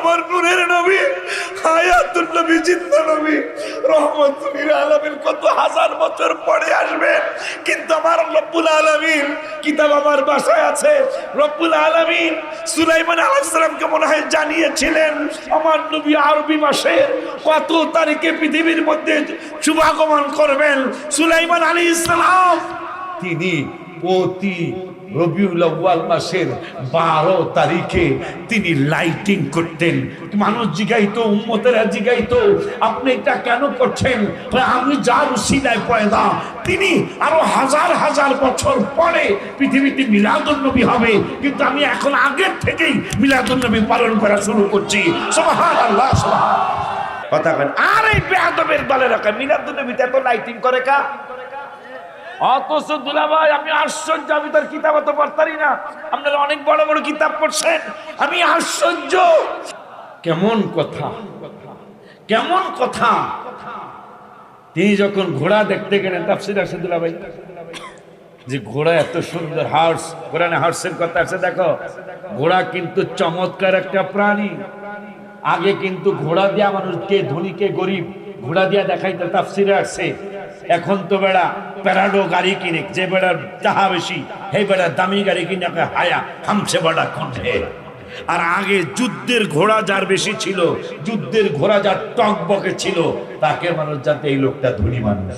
আমার নূরের নবী, হায়াতুন নবী, জিন্দা নবী, রহমাতুল লিল আলামিন কত হাজার বছর পরে আসবেন। কিন্তু আমার রব্বুল আলামিন কিতাব আমার বাসায় আছে। রব্বুল আলামিন সুলাইমান আলাইহিস সালামকে মনে হয় জানিয়েছিলেন আমার নবী আরবি মাসের কত তারিখে পৃথিবীর মধ্যে শুভাগমন করবেন। সুলাইমান আলাইহিস সালাম তিনি প্রতি রবিউল আউয়াল মাসের 12 তারিখে তিনি লাইটিং করতেন। মানুষ জিগাইতো, উম্মতেরা জিগাইতো, আপনি এটা কেন করছেন? আমি যার উসিলায় পয়দা, তিনি আরো হাজার হাজার বছর পরে পৃথিবীতে মিলাদুন নবী হবে, কিন্তু আমি এখন আগের থেকেই মিলাদুন নবী পালন করা শুরু করছি। সুবহানাল্লাহ, সুবহানাল্লাহ। কথা বলেন। আর এই বেয়াদবের দলে রাখা মিলাদুন নবীতে এত লাইটিং করে কা? অথচ দুলা ভাই আমি আশ্চর্য, আমি তার কিতাব তো পড়তারি না, আপনারা অনেক বড় বড় কিতাব পড়ছেন, আমি আশ্চর্য। কেমন কথা, কেমন কথা। তিনি যখন ঘোড়া দেখতে গেলেন, তাফসীর আছে দুলা ভাই, যে ঘোড়া এত সুন্দর, হর্স, কোরআনে হর্সের কথা আছে। দেখো, ঘোড়া কিন্তু চমৎকার একটা প্রাণী। আগে কিন্তু ঘোড়া দিয়া মানুষকে, ধনীকে গরিব ঘোড়া দিয়া দেখাইতে, তাফসীরে আসছে। এখন তো বেড়া প্যারাডো গাড়ি কিনে, যে বেড়ার টাকা বেশি সেই বেড়ার দামি গাড়ি কিনে হায়া হামছে বেড়া কণ্ঠে। আর আগে যুদ্ধের ঘোড়া যার বেশি ছিল, যুদ্ধের ঘোড়া যার টকবকে ছিল, তাকে মানুষ যাতে এই লোকটা ধনী মানুষ।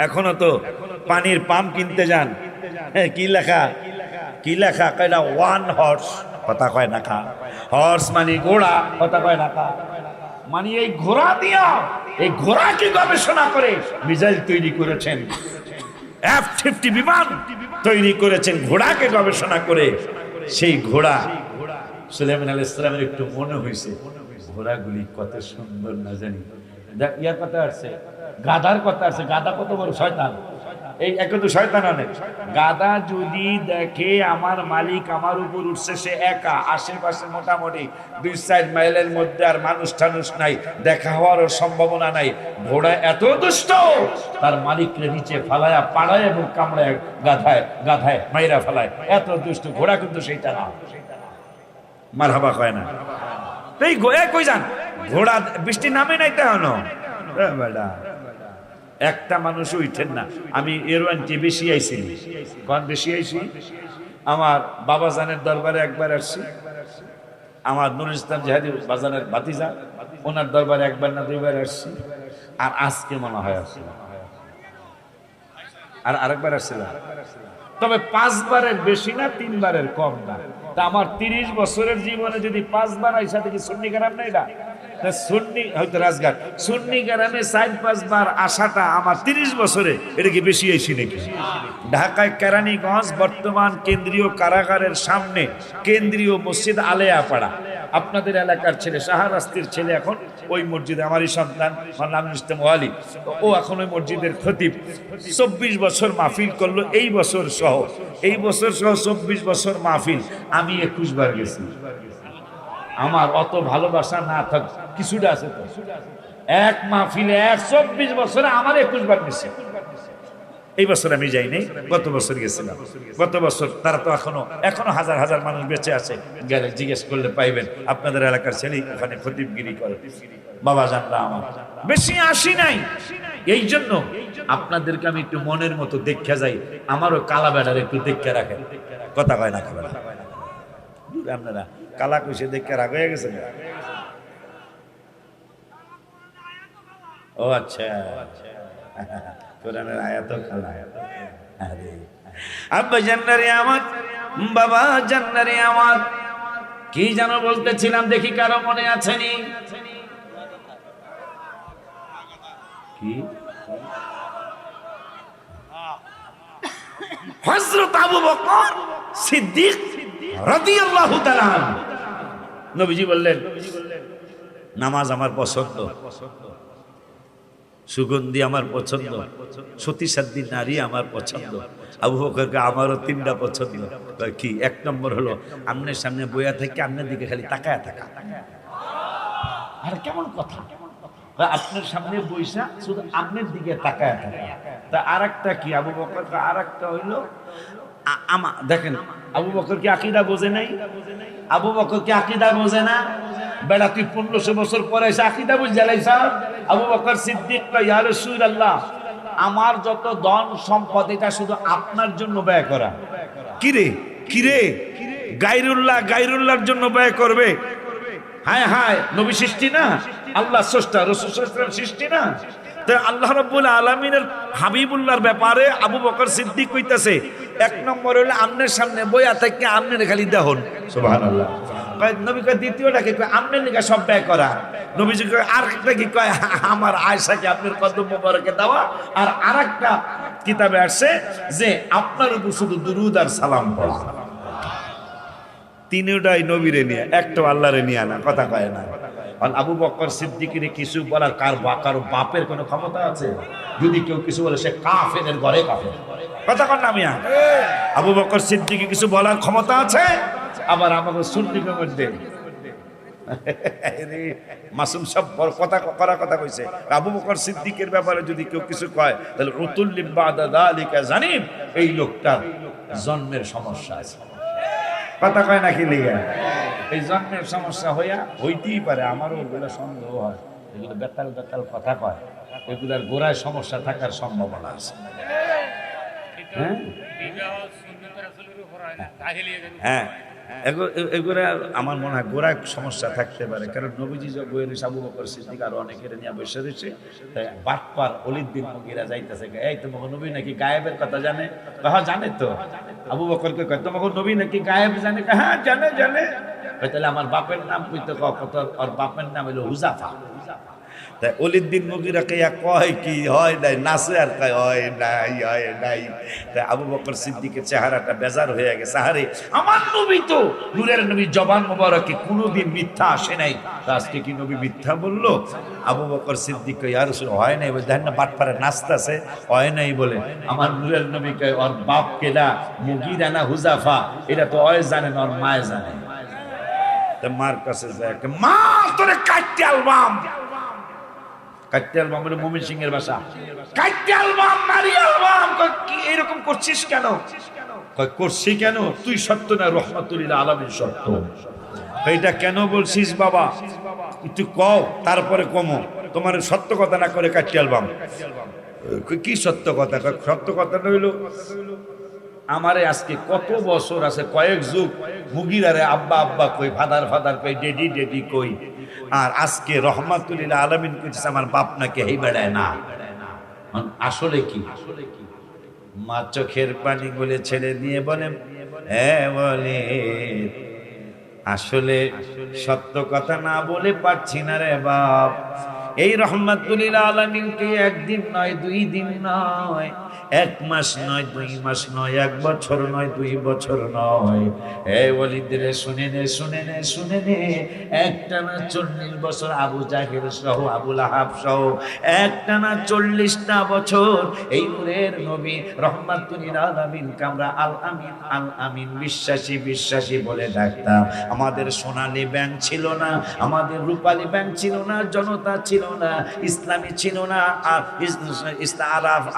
এখনো তো পানির পাম্প কিনতে যান, কি লেখা, কি লেখা, কয়টা ওয়ান হর্স, কথা কয় না খা, হর্স মানে ঘোড়া, কথা কয় না খা, মানে এই ঘোড়া দিয়া, এই ঘোড়াকে গবেষণা করে মিসাইল তৈরি করেছেন, F-50 বিমান তৈরি করেছেন ঘোড়াকে গবেষণা করে। সেই ঘোড়া সুলাইমান আলাইহিস সালামের একটু মনে হয়েছে, ঘোড়াগুলি কত সুন্দর না জানি। ইয়ার কথা আসছে, গাধার কথা আসছে। গাধা কত বড় শয়তান, এই একে তো শয়তান অনেক। গাধা যদি দেখে আমার মালিক আমার উপর উঠছে, সে একা, আশেপাশে মোটামুটি 2-4 মাইলের মধ্যে আর মানুষ টানুষ নাই, দেখা হওয়ারও সম্ভাবনা নাই, ঘোড়া এত দুষ্ট, তার মালিককে নিচে ফালায়া পাড়ায় এবং কামড়ায় গাধায় গাধায় মাইরা ফেলায়, এত দুষ্ট ঘোড়া। কিন্তু সেইটা না, মারহাবা কয় না। এই কই যান, ঘোড়া বৃষ্টি নামে নাই তেমন বেটা, একটা মানুষ উঠেন না। আমি এরওয়ানটি বেশি আইছি, কোন বেশি আইছি, আমার বাবা জানের দরবারে একবার আসছি, আমার নুরুল ইসলাম জিহাদি বাজানের ভাতিজা, ওনার দরবারে একবার না 2বার আসছি, আর আজকে মনে হয় আসছি, আর আরেকবার আসছিলাম। তবে 5 বারের বেশি না, 3 বারের কম না। তা আমার 30 বছরের জীবনে যদি 5 বার আইসা থেকে সুন্নি গ্রাম না, এটা সুন্নি হয়তো রাজঘাট, সুন্নি গ্রামে 4-5 বার আসাটা আমার 30 বছরে, এটা কি বেশি আইসি নাকি? ঢাকায় কেরানীগঞ্জ বর্তমান কেন্দ্রীয় কারাগারের সামনে কেন্দ্রীয় মসজিদ আলেয়াপাড়া, আপনাদের এলাকার ছেলে, শাহরাস্তির ছেলে, এখন ওই মসজিদে আমারই সন্তান নামুল ইসলাম ওয়ালি, ও এখন ওই মসজিদের খতিব। 24 বছর মাহফিল করলো এই বছর সহ, এই বছর সহ 24 বছর মাহফিল। আমি 21 বার গেছি। আমার অত ভালোবাসা না থাক, কিছুটা আছে তো, এক মাহফিলে 24 বছরে আমার 21 বার গেছে। এই বছর আমি যাইনি, গত বছর গেছিলাম। গত বছর তারা তো এখনো হাজার হাজার মানুষ বেঁচে আছে, গেলে জিজ্ঞেস করলে পাইবেন, আপনাদের এলাকার ছেলে ওখানে খতিবগিরি করে। বাবা জানরা আমার বেশি আসি নাই, এই জন্য আপনাদেরকে আমি একটু মনের মতো দেখে যাই, আমারও কালা বেড়ার একটু দেখে রাখেন, কথা কয় না খাবেন আপনারা, কালা কুশে দেখে রাগ হয়ে গেছে। ও আচ্ছা, কোরআনের আয়াত কালা। আরে আব্বা জান্নারে আমার, বাবা জান্নারে আমার, কি যেন বলতেছিলাম, দেখি কারো মনে আছে নি? কি হযরত আবু বকর সিদ্দিক রাদিয়াল্লাহু তাআলা নবীজি বললেন, নামাজ আমার পছন্দ, সুগন্ধি আমার পছন্দ, সতী সাধ্বী নারী আমার পছন্দ। আবু বকরকে আমারও 3টা পছন্দ। কি? 1 নম্বর হলো আমনের সামনে বইয়া থেকে আমনের দিকে খালি তাকায়া থাকা। আর কেমন কথা, আপনার সামনে বইসা শুধু আমনের দিকে তাকায়া থাকা। তা আরেকটা কি আবু বকর? আরেকটা হইলো দেখেন আবু বকর কি আকীদা বোঝে নাই? আবু বকর কি আকীদা বোঝে না? বেটা তুই 1500 বছর পরে এসে আকীদা বুঝে লাইছা? আবু বকর সিদ্দিক কয় ইয়া রাসূলুল্লাহ, আমার যত ধন সম্পদ এটা শুধু আপনার জন্য ব্যয় করা। কিরে কিরে, গায়রুল্লাহর জন্য ব্যয় করবে? হায় হায়, নবী সৃষ্টি না, আল্লাহ স্রষ্টা, রাসূল সাল্লাল্লাহু আলাইহি ওয়াসাল্লাম সৃষ্টি না? তো আল্লাহ রাব্বুল আলামিনের হাবিবুল্লাহর ব্যাপারে আবু বকর সিদ্দিক কইতাছে, এক নম্বর হলো আমনের সামনে বইয়া থেকে আমনের খালি দেহন। সুবহানাল্লাহ। নবী কয় দ্বিতীয়টাকে কয় আমনের লিগা সব ব্যয় করা। নবীজি কয় আরেকটা কি কয় আমার আয়েশাকে আপনার কদম মোবারকে দেওয়া। আর আরেকটা কিতাবে আসছে যে আপনার উপর শুধু দুরূদ আর সালাম পড়া। তিনটাই নবীরে নিয়ে, একটা আল্লাহরে নিয়ে না, কথা কয় না। আবু বকর সিদ্দিকের কিছু বলার কার বাপের কোনো ক্ষমতা আছে? যদি কেউ কিছু বলে সে কাফেরের ঘরে কাফের, কথা কন না মিয়া। আবু বকর সিদ্দিকের কিছু বলার ক্ষমতা আছে? আবার আমাকে সুন্নিদের মধ্যে মাসুম সব কথা কইছে। আবু বকর সিদ্দিকের ব্যাপারে যদি কেউ কিছু কয় তাহলে উতুল্লি বাদা যালিকা জানিব, এই লোকটার জন্মের সমস্যা আছে, কথা কয় নাকি লিগা? এই জন্মের সমস্যা হইতেই পারে, আমারও ওগুলো সন্দেহ হয়, এগুলো বেতাল কথা কয়, এগুলার গোড়ায় সমস্যা থাকার সম্ভাবনা আছে। হ্যাঁ, এগুলা আমার মনে হয় গোড়ায় সমস্যা থাকতে পারে, কারণ নবীজি আবু বকর সিদ্দিক আর অনেকের নিয়ে বসে রয়েছে। বাটপার ওলীদ বিন মুগীরা যাইতেছে, এই তোমাকে নবী নাকি গায়েবের কথা জানে? হ্যাঁ জানে তো। আবু বকরকে কয় তোমাকে নবী নাকি গায়েব জানে? হ্যাঁ জানে। তাহলে আমার বাপের নাম কইতে কত, ওর বাপের নাম হলো হুজাফা। তাই ওলীদ বিন মুগীরা কয় কি হয় নাই, নাচে আর কয় হয় নাই। তাই আবু বকর সিদ্দিকের চেহারাটা বেজার হয়ে গেছে। আরে আমার নবী তো নূরের নবী, জবান মোবারকে কোনোদিন মিথ্যা আসে নাই, আজকে কি নবী মিথ্যা বললো? আবু বকর সিদ্দিক কয় ইয়া রাসূল হয় নাই, বলে দেখেন না বাটপারে নাচতেছে, হয় নাই বলে। আমার নূরের নবী কয় ওর বাপ কেডা, মুগীরা না হুজাফা, এটা তো ওই জানেন, ওর মায় জানে। মার কাছে যায়, মা তোরে কাটতে আলবাম, কাটতে আলবাম মানে মুমিন সিং এর ভাষা, কাটতে আলবাম মারি আলবাম। কি এরকম করছিস কেন? করছি কেন, তুই সত্য না, রহমাতুল্লিল আলামিন সত্য। এটা কেন বলছিস বাবা, একটু কও তারপরে কমো, তোমার সত্য কথা না করে কাটতে আলবাম। কি সত্য কথা? সত্য কথাটা হইল আমারে আজকে কত বছর আছে, কয়েক যুগ মুগীরারে আব্বা আব্বা কই, ফাদার কই, ডেডি কই, আর আজকে রহমাতুল্লিল আলামিন কইছে আমার বাপ নাকি এই বেড়ায় না। আসলে কি? মা চোখের পানি বলে ছেড়ে দিয়ে বলে, হ্যাঁ বলে আসলে সত্য কথা না বলে পারছি না রে বাপ। এই রহমাতুল্লিল আলামিনকে একদিন নয়, 2 দিন নয়, 1 মাস নয়, 2 মাস নয়, 1 বছর নয়, 2 বছর নয়, এই ওয়ালিদের শুনে নে একটানা 40 বছর আবু জাহেল সহ, আবু লাহাব সহ একটানা 40টা বছর এই নূরের নবী রহমাতুল্লিল আলামিনকে আমরা আল আমিন বিশ্বাসী বলে ডাকতাম। আমাদের সোনালী ব্যাংক ছিল না, আমাদের রূপালী ব্যাংক ছিল না, জনতা ছিল না, ইসলামী ছিল না, আর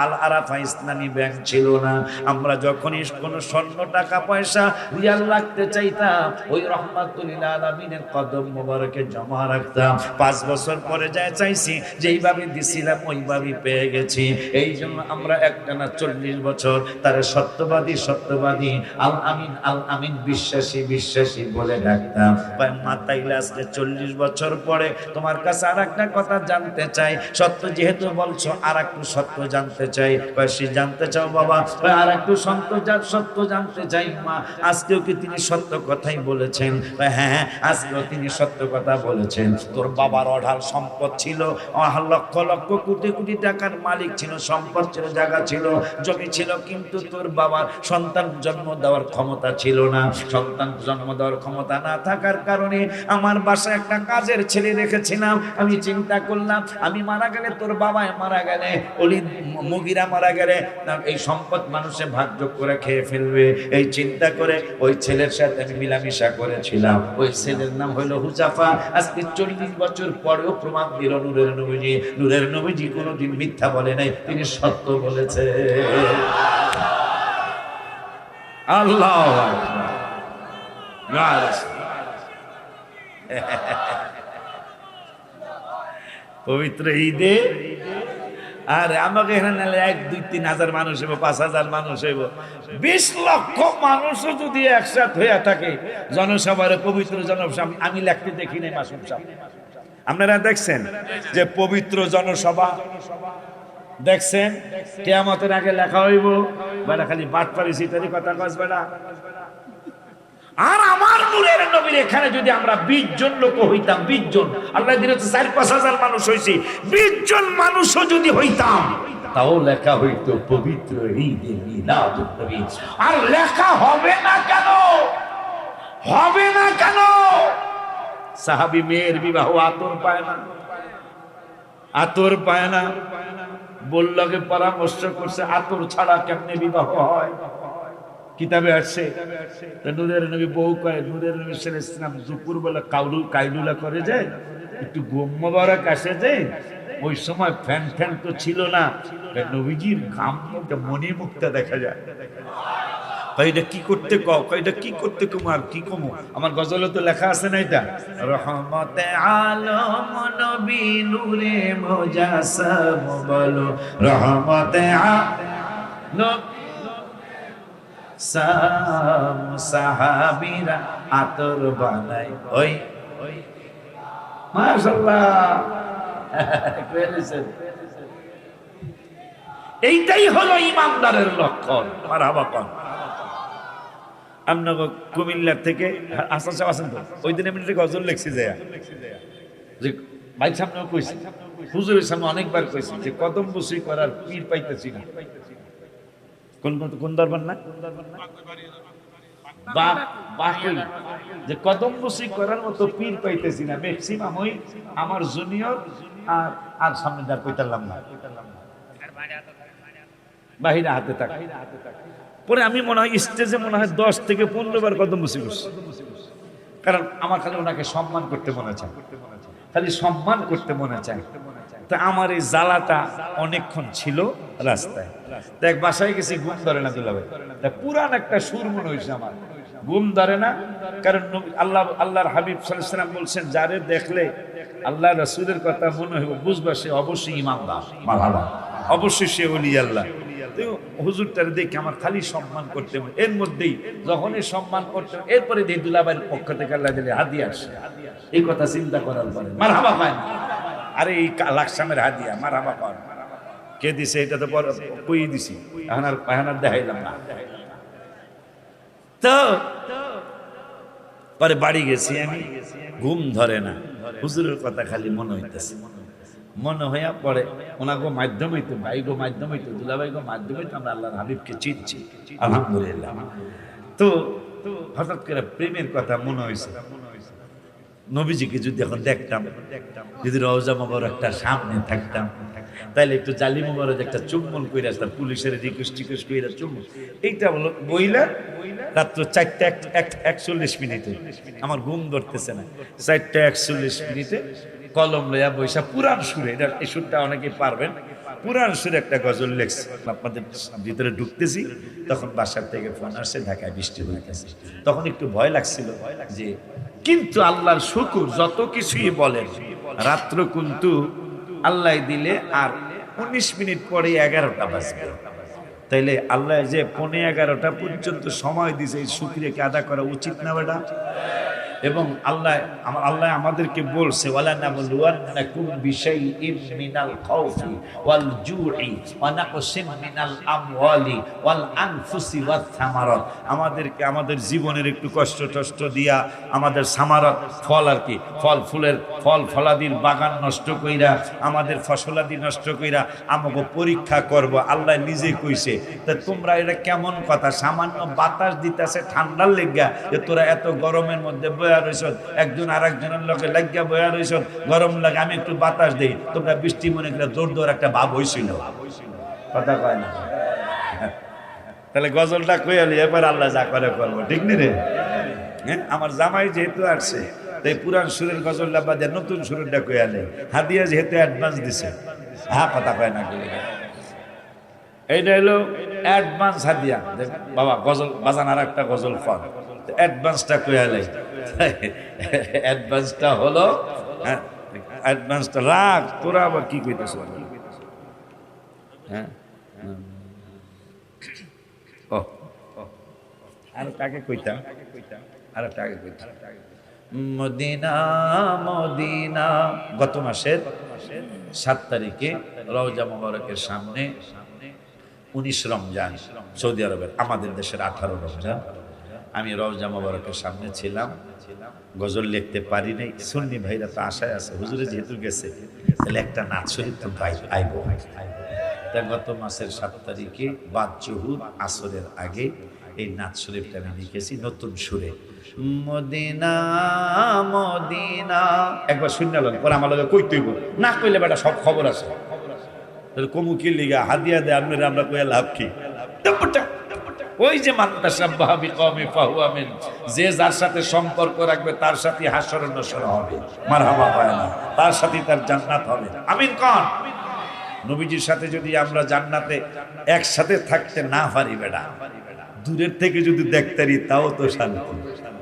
আল আরাফা ইসলামী ব্যাংক ছিল না। আমরা যখনই কোনো স্বর্ণ টাকা পয়সা রিয়াল রাখতে চাইতাম, ওই রহমাতুল্লিল আলামিনের কদম মোবারকে জমা রাখতাম। 5 বছর পরে যা চাইছি, যেইভাবে দিছিলাম ওইভাবেই পেয়ে গেছি। এই জন্য আমরা একটানা 40 বছর তার সত্যবাদী আল আমিন বিশ্বাসী বলে ডাকতাম। মাতাইলে আজকে 40 বছর পরে তোমার কাছে আর একটা কথা জানতে চাই, সত্য যেহেতু বলছো আর একটু সত্য জানতে চাই। জানতে চাও বাবা? আর একটু সত্য জানতে চাই মা। আজকেও কি তিনি সত্য কথাই বলেছেন? হ্যাঁ, আজকেও তিনি সত্য কথা বলেছেন। তোর বাবার অঢাল সম্পদ ছিল, লক্ষ কোটি টাকার মালিক ছিল, সম্পদ ছিল, জায়গা ছিল, জমি ছিল, কিন্তু তোর বাবার সন্তান জন্ম দেওয়ার ক্ষমতা ছিল না। সন্তান জন্ম দেওয়ার ক্ষমতা না থাকার কারণে আমার বাসায় একটা কাজের ছেলে রেখেছিলাম। আমি চিন্তা করলাম আমি মারা গেলে, তোর বাবায় মারা গেলে, ওলীদ মুগীরা মারা গেলে এই সম্পদ মানুষে ভাগযোগ করে খেয়ে ফেলবে, এই চিন্তা করে ওই ছেলের সাথে আমি মিলামিশা করেছিলাম। ওই ছেলের নাম হইল হুজাফা। আজকে 40 বছর পরেও প্রমাণ দিল নূরের নবীজি কোনোদিন মিথ্যা বলে নাই, তিনি সত্য বলেছে। আল্লাহ পবিত্র ঈদে আর আমাকে এখানে 1-2-3 হাজার মানুষ হইব, 5,000 মানুষ হইব, 20 লক্ষ মানুষও যদি একসাথে হইয়া থাকে জনসভার পবিত্র জনসভা, আমি লিখতে দেখি নাই মাসুম সাহেব। আপনারা দেখছেন যে পবিত্র জনসভা দেখছেন? কিয়ামতের আগে লেখা হইব বেটা খালি বাটপারি সিটারি কথা কস বেটা। আর আমার নূরের নবীর এখানে যদি আমরা 20 জন লোক হইতাম, 20 জন, আল্লাহ দিনে তো 4-5 হাজার মানুষ হইছি, 20 জন মানুষও যদি হইতাম তাও লেখা হইতো পবিত্র ঈদে মিলাদুন নবী। আর লেখা হবে না কেন? হবে না কেন? সাহাবী মেয়ের বিবাহ আতর পায় না, আতর পায় না, বললকে পরামর্শ করছে আতর ছাড়া কেমনে বিবাহ হয়, কিতাবে আসছে। নূরের নবী বউ কয়, নূরের নবী সাল্লাল্লাহু আলাইহি ওয়াসাল্লাম দুপুর বেলা কাইলুলা করে যায়, একটু ঘুম মোবারক আসে যায়, ওই সময় ফ্যান ফ্যান তো ছিল না, নবীজির ঘাম মনে মুক্তা দেখা যায়। কইটা কি করতে কও, কইটা কি করতে কম, আর কি কমো, আমার গজলে তো লেখা আছে না এটা, রহমতে আলম নবী নূরে মুজাসসাম, বলো রহমতে আলম সাহাবীরা আতর বানাই, ওই মাশাআল্লাহ। এইটাই হলো ইমানদারের লক্ষণ। মারহাবা কোন আমনগর কুমিল্লা থেকে হাসান সাহেব আছেন তো, ওই দিন আমি একটা গজল লিখছি যায় যে ভাই সামনেও কইছি, হুজুরের সামনে অনেকবার কইছি যে কদম বসি করার পীর পাইতেছি না। কোন দরবার না যে কদম বসি করার মতো পীর পাইতেছি না, ম্যাক্সিমাম ওই আমার জুনিয়র আর সামনে দাঁড় কইতারলাম না, বাহিরে হাতে থাকে। পরে আমি মনে হয় স্টেজে মনে হয় 10 থেকে 15 বার কদম বসি করছি, কারণ আমার খালি ওনাকে সম্মান করতে মনে চায়, খালি সম্মান করতে মনে চায়। তা আমার এই জ্বালাটা অনেকক্ষণ ছিল রাস্তায়, তা এক বাসায় গেছি, ঘুম ধরে না দুলাভাই, তা পুরান একটা সুর মনে হয়েছে আমার, ঘুম ধরে না, কারণ আল্লাহর হাবিব সাল্লাল্লাহু আলাইহি ওয়াসাল্লাম বলছেন যারে দেখলে আল্লাহ রাসূলের কথা মনে হবে বুঝবা সে অবশ্যই ইমানদার, মারহাবা, অবশ্যই সে ওলি আল্লাহ। হুজুরটারে দেখে আমার খালি সম্মান করতে, এর মধ্যেই যখনই সম্মান করতে, এরপরে দিয়ে দুলাভাইয়ের পক্ষ থেকে আল্লাহ দিলে হাদিয়া আসে, এই কথা চিন্তা করার পরে মারহাবা পায় না, আরে এই লাকসামের হাদিয়া, মারহাবা পায় কে দিছে এটা তো কই দিছি, এখন আর দেখাইলাম না। তো পরে বাড়ি গেছি আমি, ঘুম ধরে না, হুজুরের কথা খালি মনে হইতেছে, মনে হইয়া পড়ে ওনাগো মাধ্যমে তো, ভাই গো মাধ্যমে তো, দুলাভাই গো মাধ্যমে তো আমরা আল্লাহর হাবিবকে চিনছি, আলহামদুলিল্লাহ। তো হঠাৎ করে প্রেমের কথা মনে হয়েছে, নবীজিকে যদি এখন দেখতাম, যদি রওজা মোবারকটা সামনে থাকতাম, তাইলে একটু জালি মোবারক একটা চুম্বন করে আসতাম, পুলিশের রিকোয়েস্ট করে চুম্বন। এইটা হলো বইলা রাত্র 4:41 আমার ঘুম ধরতেছে না, 4:41 কলম লইয়া বৈশা পুরান সুরে, এটা এই সুরটা অনেকে পারবেন, পুরান সুরে একটা গজল লেখছে। আপনাদের ভিতরে ঢুকতেছি, তখন বাসার থেকে ফোন আসছে, ঢাকায় বৃষ্টি হইতেছে, তখন একটু ভয় লাগছিল যে, কিন্তু আল্লাহর শুকর, যত কিছুই বলেন রাত্র কিন্তু আল্লাহ দিলে আর 19 মিনিট পরে 11টা বাজবে, তাইলে আল্লাহ যে 11:15 পর্যন্ত সময় দিয়েছে, এই শুকরিয়াকে আদা করা উচিত না বেটা? এবং আল্লাহ আমাদেরকে বলছে, ওয়ালা নাবলুওয়ান্নাকুম বিশাইইম মিনাল খাউফি ওয়াল জুই ওয়া নাকসিম মিনাল আমওয়ালি ওয়াল আনফুসি ওয়াত থামারাত, আমাদেরকে আমাদের জীবনের একটু কষ্ট টষ্ট দিয়া, আমাদের সামারাত ফল আর কি, ফল ফলাদির বাগান নষ্ট কইরা, আমাদের ফসলাদি নষ্ট কইরা আমাকে পরীক্ষা করব, আল্লাহ নিজে কইছে। তা তোমরা এটা কেমন কথা, সামান্য বাতাস দিতেছে ঠান্ডার লেগা, যে তোরা এত গরমের মধ্যে একজন আর একজনের লোকে লাগিয়া বয়া রয়েছ, গরম লাগে, আমি একটু বাতাস দেই, তোমরা বৃষ্টি মনে করে জোর একটা ভাব হয়েছিল, কথা কয় না? তাহলে গজলটা কইয়ালি, এবার আল্লাহ যা করে করবো, ঠিক নি রে? হ্যাঁ, আমার জামাই যেহেতু আসছে, তাই পুরান সুরের গজলটা বাদে নতুন সুরেরটা কইয়ালে, হাদিয়া যেহেতু অ্যাডভান্স দিছে, হ্যাঁ কথা কয় না, এইটা হলো অ্যাডভান্স হাদিয়া বাবা, গজল বাজান আর একটা গজল ফোন অ্যাডভান্সটা কইয়ালাই। অ্যাডভান্সটা হলো, হ্যাঁ অ্যাডভান্সটা রাখ, তোরা আবার কি কইতেছ? হ্যাঁ ও আর কাকে কইতাম, আর কাকে কইতাম, মদিনা মদিনা। গত মাসের 7 তারিখে রওজা মোবারকের সামনে 19 রমজান, সৌদি আরবের, আমাদের দেশের 18 রমজান, আমি রওজা মোবারকের সামনে ছিলাম। গজল লিখতে পারি নাই, সুন্নি ভাইরা তো আশায় আছে, হুজুরে যেহেতু গেছে তাহলে একটা নাচ শরীফ তো আইব। তা গত মাসের 7 তারিখে বাদ জহুর আসরের আগে এই নাচ শরীফটা আমি লিখেছি নতুন সুরে, মদিনা মদিনা। একবার শুনে নেন, পরে আমার লগে কইতে হইব, না কইলে বেটা সব খবর আছে। তাহলে কমুকির লিগা হাদিয়া দেয় আপনারা, আমরা কইয়া লাভ কি? ওই যে যে যার সাথে সম্পর্ক রাখবে তার সাথে হাসর নসর হবে, মারহাবা পায় না, তার সাথে তার জান্নাত হবে। আমিন কোন? নবীজির সাথে যদি আমরা জান্নাতে একসাথে থাকতে না পারি বেটা, দূরের থেকে যদি দেখতারি তাও তো শান্তি,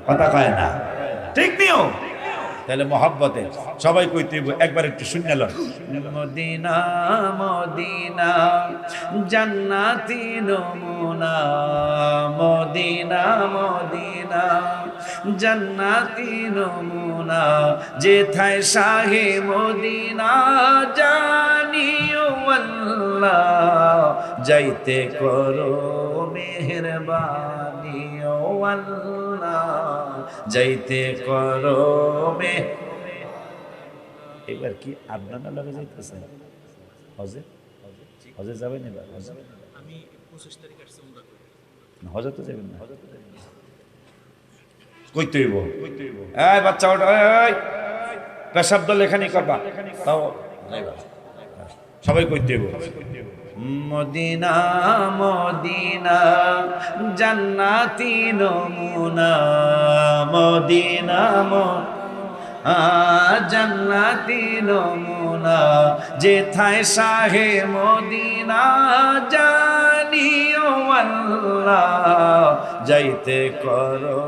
কথা কয় না, ঠিক নিও? তাহলে মহব্বতে সবাই কইতে একবার একটু শুনে লো, মদিনা মদিনা জান্নাতি নমুনা, মদিনা মদিনা জান্নাতি নমুনা, যেথায় শাহে মদিনা জানিও আল্লাহ, যাইতে করো মেহেরবানি ও আল্লাহ, যাইতে করো মে। এবার কি আপনারা লাগে যাইতেছেন হজে? হজে যাবেন এবার? আমি 25 তারিখ আসছে উমরা করে। হজে তো যাবেন না? কইতে হইব, এই বাচ্চা ওটা, এই পেশাব দল এখানেই করবা, তাও যাইবা, সবাই কইতে হইব, মদিনা মদিনা জান্নাতি নমুনা, মদিনা জান্নাতি নমুনা, যেথায় শাহে মদিনা জানিও আল্লাহ, যাইতে করো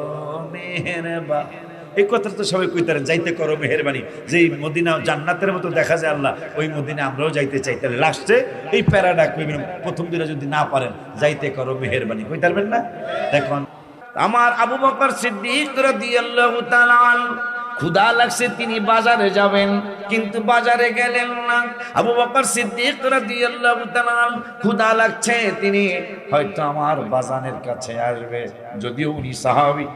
মেহেরবানি। এই কথাটা তো সবাই কইতারে, যাইতে করো মেহেরবানি। যেই মদিনা জান্নাতের মতো দেখা যায় আল্লাহ, ওই মদিনা আমরাও যাইতে চাই। তাহলে লাস্টে এই প্যারাডা কইবেন, প্রথম দিনে যদি না পারেন যাইতে করো মেহেরবানি, কইতারবেন না? দেখুন আমার আবু বকর সিদ্দিক রাদিয়াল্লাহু তাআলা ক্ষুধা লাগছে, তিনি বাজারে যাবেন, কিন্তু বাজারে গেলেন না। আবু বকর সিদ্দিক রাদিয়াল্লাহু তাআলা ক্ষুধা লাগছে, তিনি হয়তো আমার বাজানের কাছে আসবে, যদিও উনি সাহাবী,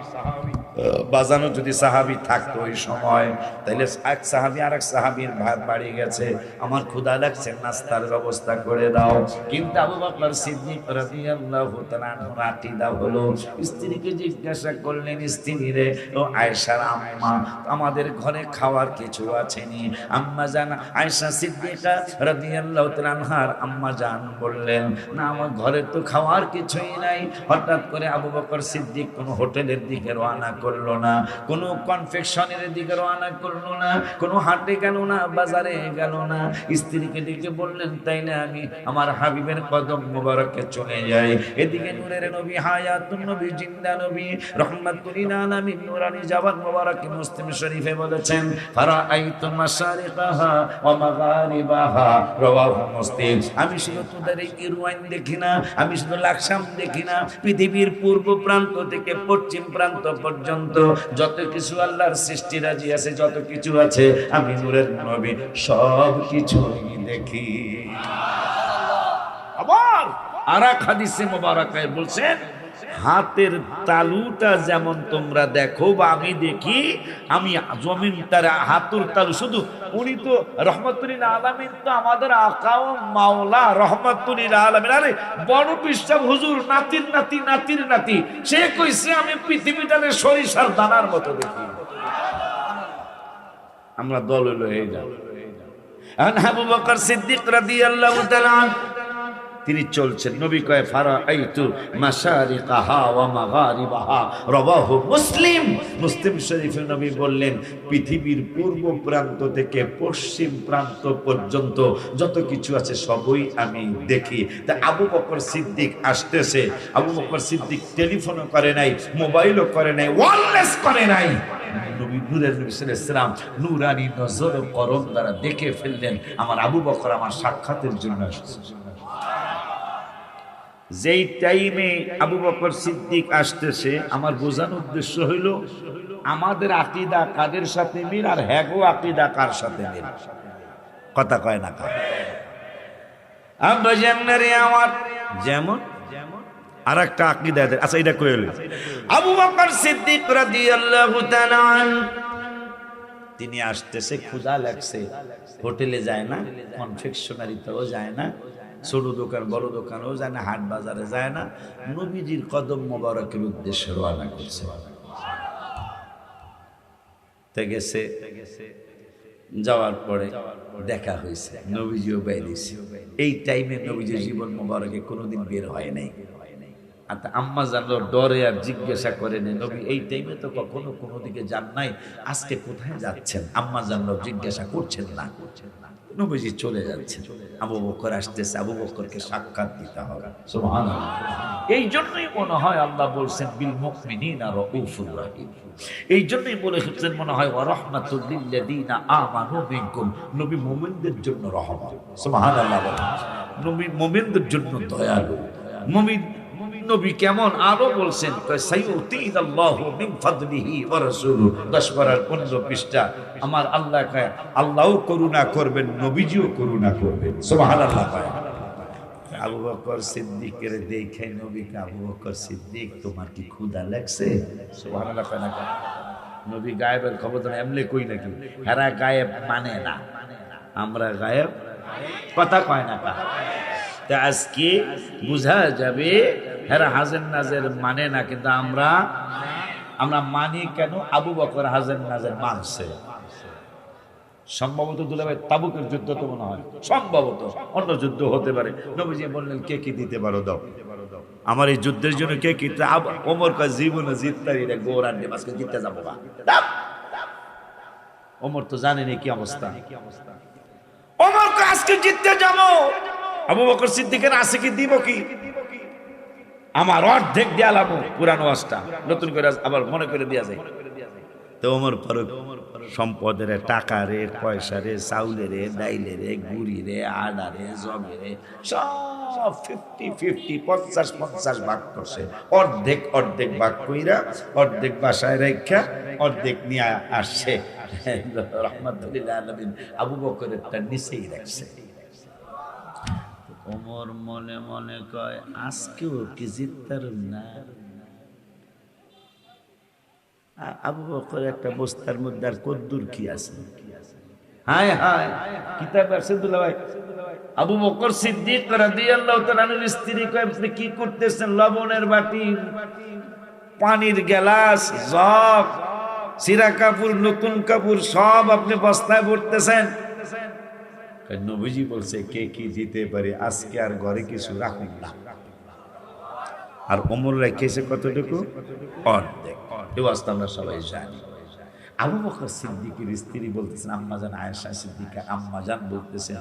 বাজানো যদি সাহাবী থাকতো ওই সময়, তাইলে এক সাহাবী আর এক সাহাবীর ভাত বাড়ি গেছে, আমার ক্ষুধা লাগছে, নাস্তার ব্যবস্থা করে দাও। কিন্তু আবু বকর সিদ্দিক রাদিয়াল্লাহু তাআলা রাটি দাও হলো, স্ত্রীকে জিজ্ঞাসা করলেন, স্ত্রী রে ও আয়েশার আম্মা, আমাদের ঘরে খাওয়ার কিছু আছেনি? আম্মা জান আয়েশা সিদ্দিকা রাদিয়াল্লাহু তাআলা আনহার আম্মা জান বললেন, না আমার ঘরে তো খাওয়ার কিছুই নাই। হঠাৎ করে আবু বকর সিদ্দিক কোনো হোটেলের দিকে রওনা করলো না, কোনো কনফেকশনের দিকে রওনা করলো না, কোনো হাটে গেল না, বাজারে গেল না। স্ত্রীকে ডেকে বললেন, তাইলে আমি আমার হাবিবের কদম মোবারকে চলে যাই। এদিকে নূরের নবী, হায়াতুন নবী, জিন্দা নবী, রাহমাতুল লিল আলামিন, নূরানি জাবান মোবারক মুসলিম শরীফে বলেছেন, ফারাআইতু মাশারিকাহা ওয়া মাগারিবাহা, রাওয়াহু মুসলিম। আমি শুধু তোদের এই ইরওয়াইন দেখি না, আমি শুধু লাকসাম দেখি না, পৃথিবীর পূর্ব প্রান্ত থেকে পশ্চিম প্রান্ত পর্যন্ত যত কিছু আল্লাহর সৃষ্টি রাজি আছে, যত কিছু আছে, আমি নূরের নবী সব কিছুই দেখি। আবার আরেক হাদিসে মোবারকায় বলছেন, হাতের তালুটা যেমন তোমরা দেখো বা আমি দেখি, আমি জমিন তার হাতুর তালু। শুধু উনি তো রহমাতুল লিল আলামিন, তো আমাদের আকা ও মাওলা রহমাতুল লিল আলামিন। আরে বড় বিশ্বাস হুজুর নাতির নাতি নাতির নাতি, সে কইছে আমি পৃথিবীটারে সরিষার দানার মতো দেখি। আমরা দল হয়ে যাই। আবু বকর সিদ্দিক রাদিয়াল্লাহু তাআলা তিনি চলছেন, নবী কয় ফারাআইতু মাশারিকাহা ওয়া মাগারিবাহা, রাওয়াহু মুসলিম। মুসলিম শরীফে নবী বললেন পৃথিবীর পূর্ব প্রান্ত থেকে পশ্চিম প্রান্ত পর্যন্ত যত কিছু আছে সবই আমি দেখি। তা আবু বকর সিদ্দিক আসতেছে, আবু বকর সিদ্দিক টেলিফোনও করে নাই, মোবাইলও করে নাই, ওয়্যারলেস করে নাই। নবী নূরের নবী সাল্লাল্লাহু আলাইহি ওয়াসাল্লাম নূরানি নজর ও করম দ্বারা দেখে ফেললেন আমার আবু বকর আমার সাক্ষাতের জন্য আসছে। যেই টাইমে আবু বকর সিদ্দিক আসতেছে, আমার বোঝানোর উদ্দেশ্য হইল আমাদের আকীদা কাদের সাথে মিল আর হ্যাগো আকীদা কার সাথে মিল। কথা কয় না কার আমরা জান্নারে আমার যেমন আর একটা আকীদা। আচ্ছা এটা কইল আবু বকর সিদ্দিক রাদিয়াল্লাহু তাআলা আনহু, তিনি আসতেছে, ক্ষুধা লাগছে, হোটেলে যায় না, কনফেকশনারিতেও যায় না, ছোট দোকান বড় দোকানেও যায় না, হাট বাজারে যায় না, নবীজির কদম মোবারকের উদ্দেশ্যে রওনা করছে। তে গেছে, যাওয়ার পরে দেখা হয়েছে, নবীজিও বেরিয়েছে। এই টাইমে নবীজির জীবন মোবারকে কোনোদিন বের হয় নাই। আর আম্মা জানলো ডরে আর জিজ্ঞাসা করে নেই, নবী এই টাইমে তো কখনো কোনো দিকে যান নাই, আজকে কোথায় যাচ্ছেন? আম্মা জানলো জিজ্ঞাসা করছেন না, নবীজি চলে যাচ্ছেন। আবু বকর আসতেছে, আবু বকরকে সাক্ষাৎ দিতে হবে। সুবহানাল্লাহ। এই জন্যই মনে হয় আল্লাহ বলছেন বিল মুমিনিনা রাউফুর রহিম। এই জন্যই বলেছেন মনে হয় ওয়া রাহমাতুল লিল্লাযিনা আমানু মিনকুম, নবী মুমিনদের জন্য রহমত। সুবহানাল্লাহ। নবী মুমিনদের জন্য দয়ালু। মুমিন নবী কেমন আরো বলছেন সাইয়ুতিনাল্লাহু মিন ফাদলিহি ওয়া রাসূলুহু, 10 পারার 15 পৃষ্ঠা। আমার আল্লাহ কয় আল্লাহও করুণা করবেন, নবীজিও করুণা করবেন। সুবহানাল্লাহ। আবু বকর সিদ্দিকের দেখে নবীকে, আবু বকর সিদ্দিক তোমার কি ক্ষুধা লাগছে? সুবহানাল্লাহ। নবী গায়েবের খবর তো এমনি কই নাকি, হেরা গায়েব মানে না, আমরা গায়েব কথা কয় না। তা আজকে বুঝা যাবে হেরা হাজের নাজের মানে না, কিন্তু আমরা মানি কেন? আবু বকর হাজের নাজের মানছে। সম্ভবত দুলাভাই তাবুকের যুদ্ধ তো মনে হয়, সম্ভবত অন্য যুদ্ধ হতে পারে। নবীজি বললেন কে কি দিতে পারো দাও, আমার এই যুদ্ধের জন্য কে কি। ওমর কা জীবনে জিততারি রে গোরান দে আজকে জিততে যাবো বা। ওমর তো জানেনি কি অবস্থা, ওমর কা আজকে জিততে যাবো। আবু বকর সিদ্দিকের আছে কি দিব কি, আমার অর্ধেক দেয়ালাম পুরানো ওয়াজটা নতুন করে আবার মনে করে দেয়া যায়। তো ওমর ফারুক সম্পদের টাকা রে, পয়সা রে, চাউলে রে, ডাইলে রে, গুড়ি রে, আডা রে, জবে রে, সব 50-50 50-50 ভাগ করছে। অর্ধেক ভাগ কইরা অর্ধেক বাসায় রেখা অর্ধেক নিয়ে আসছে। রহমাতুল্লিল আলামিন আবু বকরেরটা নিচেই রাখছে। ওমর মনে মনে কয় আজকেও কি জিততারুম না। আবু বকর একটা বস্তার মধ্যে আর কদ্দুর কি আছে, হায় হায় কিতাব আছে দুলাভাই। আবু বকর সিদ্দিক রাদিয়াল্লাহু তাআলা আনহুর স্ত্রী কয় আপনি কি করতেছেন? লবণের বাটি, পানির গ্লাস, জগ, সিরা কাপড়, নতুন কাপড় সব আপনি বস্তায় ভরতেছেন। নবীজি বলছে কে কি দিতে পারে, আজকে আর ঘরে কিছু রাখুন না। আর ওমর রেখেছে কতটুকু? অর্ধেক। এই অবস্থা আমরা সবাই জানি। আবু বকর সিদ্দিকের স্ত্রী বলতেছেন, আম্মাজান আয়েশা সিদ্দিকা আম্মাজান বলতেছেন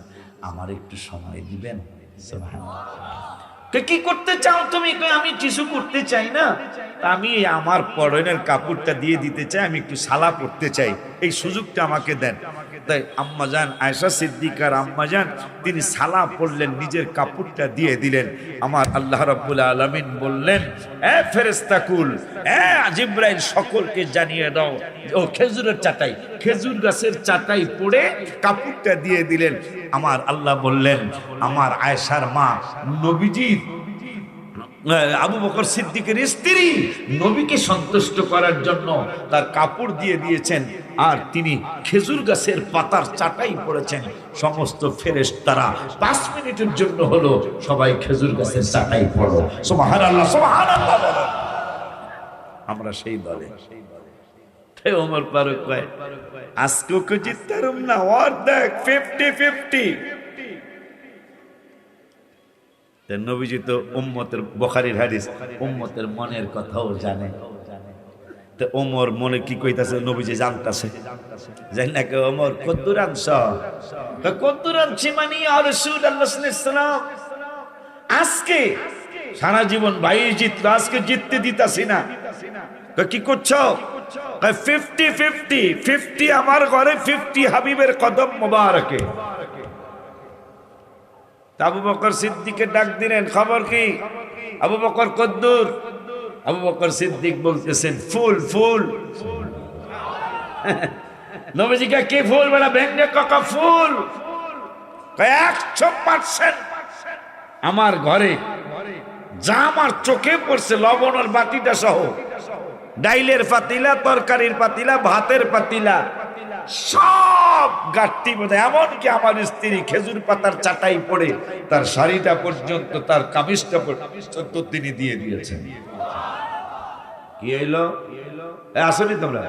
আমার একটু সময় দিবেন। কি করতে চাও তুমি? আমি কিছু করতে চাই না, আমি আমার পরনের কাপড়টা দিয়ে দিতে চাই, আমি একটু সালা পড়তে চাই, এই সুযোগটা আমাকে দেন। তাই আম্মাজান আয়েশা সিদ্দিকার আম্মাজান তিনি সালা পড়লেন, নিজের কাপড়টা দিয়ে দিলেন। আমার আল্লাহ রাব্বুল আলামিন বললেন এ ফেরেশতাকুল, এ জিবরাইল সকলকে জানিয়ে দাও ও খেজুরের চাটাই, খেজুর গাছের চাটাই পড়ে কাপড়টা দিয়ে দিলেন। আমার আল্লাহ বললেন আমার আয়েশার মা নবীজি আবু বকর সিদ্দিকের স্ত্রী নবীকে সন্তুষ্ট করার জন্য তার কাপড় দিয়ে দিয়েছেন, আর তিনি খেজুর গাছের পাতার চাটাই পড়েছেন। সমস্ত ফেরেশতারা 5 মিনিটের জন্য হলো সবাই খেজুর গাছের চাটাই পড়ো। সুবহানাল্লাহ, সুবহানাল্লাহ। আমরা সেই দলে। ওমর ফারুক কয় আজকেও কেউ জিততারুম না, অর্ধেক 50-50। তে নবীজি তো উম্মতের, বুখারীর হাদিস, উম্মতের মনের কথাও জানে। তো ওমর মনে কি কইতাছে নবীজি জানতাছে, জানি না কে ওমর কদ্দুর আনছ, কদ্দুর আনছি মানে ইয়া রাসূলুল্লাহ সাল্লাল্লাহু আলাইহি ওয়াসাল্লাম আজকে সারা জীবন ভাই জিতলো, আজকে জিততে দিতাছি না। কি করছো? 50-50 আমার ঘরে, 50 হাবিবের কদম মোবারকে। আবু বকর সিদ্দিককে ডাক দিলেন, খবর কি? আবু বকর কদ্দুর? আবু বকর সিদ্দিক বলতেছেন ফুল ফুল। নবীজিকে কি ফুল বলা? ভেঙ্গে কাকা ফুল। 100% আমার ঘরে যা আমার চোখে পড়ছে, লবণের বাটিটা সহ, ডাইলের পাতিলা, তরকারির পাতিলা, ভাতের পাতিলা, সব গাঠটি বোধহয়, এমনকি আমার স্ত্রী খেজুর পাতার চাটাই পড়ে তার শাড়িটা পর্যন্ত, তার কামিজটা পর্যন্ত তিনি দিয়ে দিয়েছেন। কি হইলো? আসনি তোমরা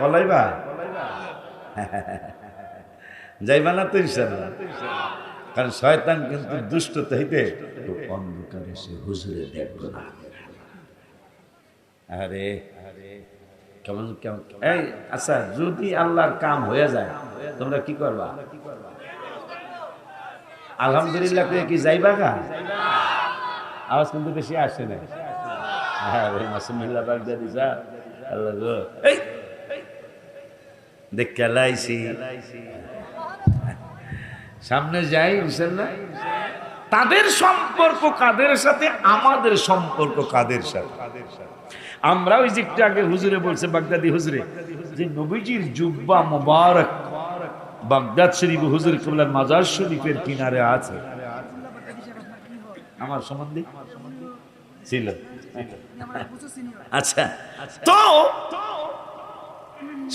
পলাইবা? যাইবা না তো ইনশাআল্লাহ? কারণ শয়তান কিন্তু দুষ্ট হইতে অন্ধকারে সে হুজুরে দেখবে না। আরে কেমন কেমন এই, আচ্ছা যদি আল্লাহর কাম হয়ে যায় তোমরা কি করবা? আলহামদুলিল্লাহ কে কি যাইবা গা? আওয়াজ কিন্তু বেশি আসে না। আরে মাসুমিল্লাহ বাগদাদি যা আল্লাহ গো, এই দেখে লাইছি সামনে যাই ইনশাআল্লাহ। তাদের সম্পর্ক কাদের সাথে? আমাদের সম্পর্ক কাদের সাথে? আমরা ওই যে একটু আগে হুজুরে বলছে, বাগদাদি হুজুরে, যে নবীজির জুব্বা মুবারক বাগদাদ শরীফ হুজুর কিবলার মাজার শরীফের কিনারে আছে। আমার সম্বন্ধে ছিল। আচ্ছা, তো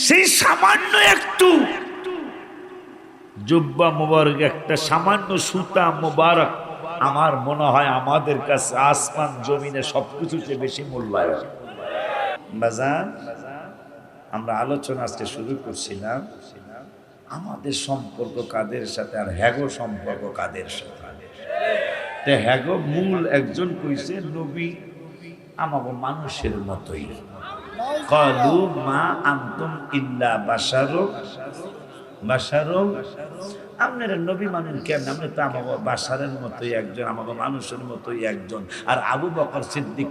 সেই সামান্য একটু জুব্বা মুবারক, একটা সামান্য সুতা মুবারক, আমার মনে হয় আমাদের কাছে আসমান জমিনে সবকিছু চেয়ে বেশি মূল্যায়ন। বাজান, আমরা আলোচনা আজকে শুরু করছিলাম আমাদের সম্পর্ক কাদের সাথে আর হ্যাগো সম্পর্ক কাদের সাথে। হ্যাগো মূল একজন কইছে নবী আমাকে মানুষের মতোই। ক্বালু মা আনতুম ইল্লা বাশারুন, বাশারুন, আপনারা নবী মানুষ কেমন? আপনি তো আমাকে বাশারের মতোই একজন, আমাকে মানুষের মতোই একজন। আর আবু বকর সিদ্দিক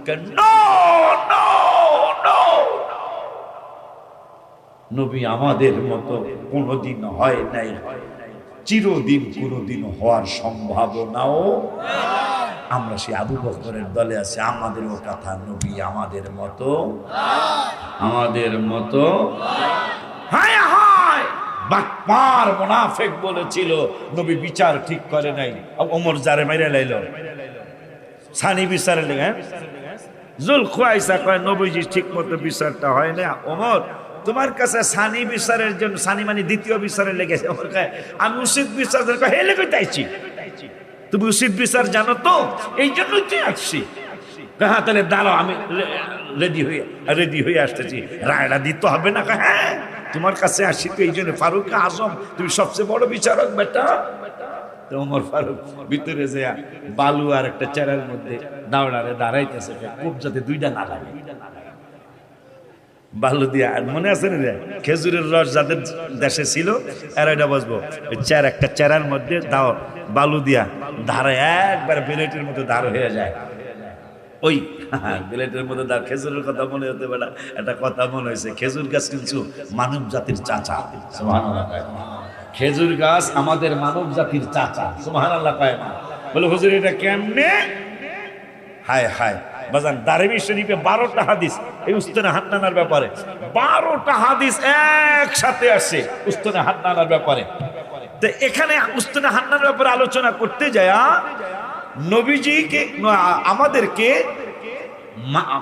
নবী আমাদের মতো কোনোদিন হয় নাই, চিরদিন কোনোদিন হওয়ার সম্ভাবনাও। আমরা সেই আবু বকরের দলে আছি। আমাদেরও কথা, নবী আমাদের মতো, আমাদের মতো। হায় হায়, বাটপার মুনাফিক বলেছিল নবী বিচার ঠিক করে নাই। ওমর জারে মাইরা লাইল, সানি বিচারে লেগে জুল খুয়াইসা কয় নবীজি ঠিক মতো বিচারটা হয় না। ওমর, তোমার কাছে সানি বিচারের জন্য, সানি মানে দ্বিতীয় বিচারে লেগেছে। ওমর কয় আমি উচিত বিচার হেলে কইতাইছি, তুমি উচিত বিচার জানো তো, এই জন্যই তুই আসছি। হ্যাঁ তাহলে দাঁড়াও, আমি রেডি হয়ে আসতেছি, রায়টা দিতে হবে না? হ্যাঁ তোমার কাছে আসি তো এই জন্য, ফারুক আজম তুমি সবচেয়ে বড় বিচারক বেটা। তো ওমর ফারুক ভিতরে যে বালু আর একটা চেরার মধ্যে দাওড়ারে দাঁড়াইতেছে, খুব যাতে দুইটা না লাগে, বালু দিয়া। আর মনে আছে না খেজুরের রস যাদের দেশে ছিল এরা এটা বসবো, একটা চেরার মধ্যে দাও বালু দিয়া ধারে একবার বিলেটের মতো দাঁড় হয়ে যায়। ওই বিলেটের মধ্যে দাঁড়, খেজুরের কথা মনে হতে পারে, একটা কথা মনে হয়েছে, খেজুর গাছ কিন্তু মানব জাতির চাচা। সুবহানাল্লাহ। খেজুর গাছ আমাদের মানব জাতির চাচা। সুবহানাল্লাহ। বলে হুজুর এটা কেমনে? হায় হায় বাজান, দারিমি শরীফে 12টা হাদিস এই উস্তানে হাত নানার ব্যাপারে, 12টা হাদিস একসাথে আসে উস্তানে হাত নানার ব্যাপারে। তো এখানে উস্তানে হাত নানার ব্যাপারে আলোচনা করতে যায় নবীজিকে, আমাদেরকে